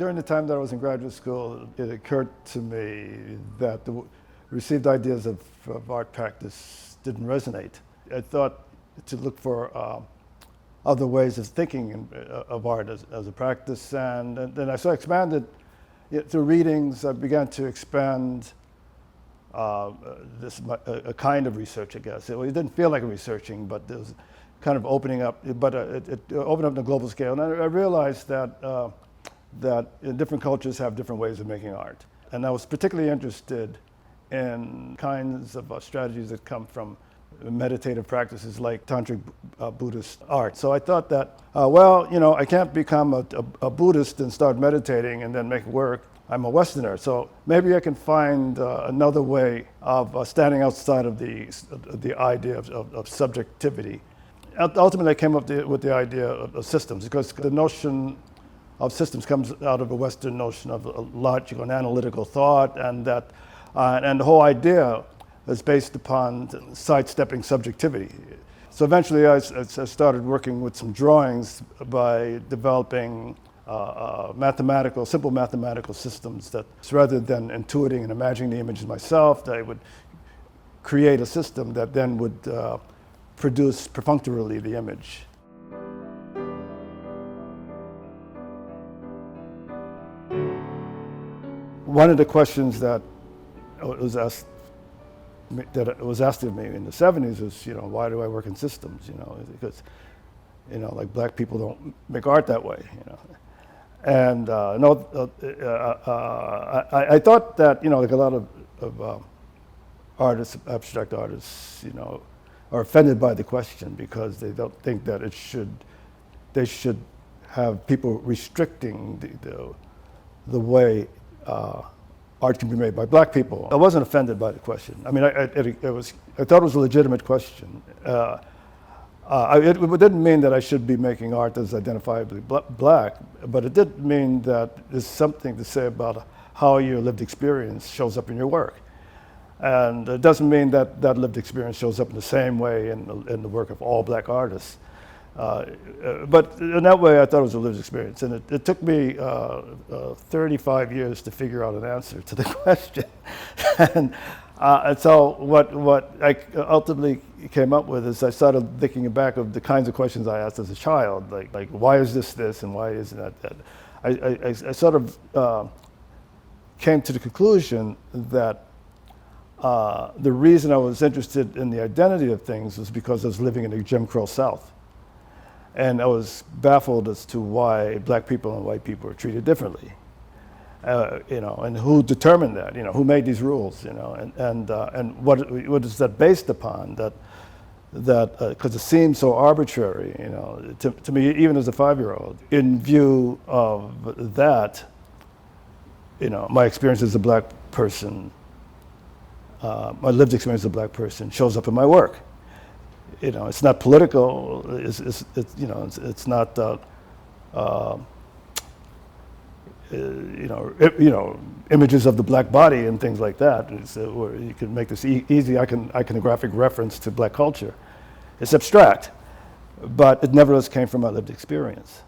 During the time that I was in graduate school, it occurred to me that the received ideas of art practice didn't resonate. I thought to look for other ways of thinking of art as a practice, and then I sort of expanded through readings. I began to expand a kind of research, I guess. It didn't feel like researching, but it was kind of opening up. But it opened up on a global scale, and I realized that different cultures have different ways of making art, and I was particularly interested in kinds of strategies that come from meditative practices like tantric Buddhist art. So I thought that, I can't become a Buddhist and start meditating and then make it work. I'm a Westerner, so maybe I can find another way of standing outside of the idea of subjectivity. Ultimately, I came up with the idea of systems, because the notion of systems comes out of a Western notion of logical and analytical thought, and the whole idea is based upon sidestepping subjectivity. So eventually I started working with some drawings by developing simple mathematical systems that, rather than intuiting and imagining the images myself, I would create a system that then would produce perfunctorily the image. One of the questions that was asked of me in the 70s was, why do I work in systems? Because, like black people don't make art that way. And I thought that, like a lot of artists, abstract artists, are offended by the question because they don't think that they should have people restricting the way art can be made by black people. I wasn't offended by the question. I mean, I thought it was a legitimate question. It didn't mean that I should be making art that's identifiably black, but it did mean that there's something to say about how your lived experience shows up in your work. And it doesn't mean that that lived experience shows up in the same way in the work of all black artists. But in that way, I thought it was a lived experience. And it took me 35 years to figure out an answer to the question. and so what I ultimately came up with is I started thinking back of the kinds of questions I asked as a child, like why is this and why isn't that? I sort of came to the conclusion that the reason I was interested in the identity of things was because I was living in the Jim Crow South. And I was baffled as to why black people and white people are treated differently. And who determined that? Who made these rules? And what is that based upon? That because it seems so arbitrary. To me, even as a 5-year-old, in view of that, my experience as a black person, my lived experience as a black person, shows up in my work. It's not political. It's not. Images of the black body and things like that. Where you can make this easy iconographic reference to black culture. It's abstract, but it nevertheless came from my lived experience.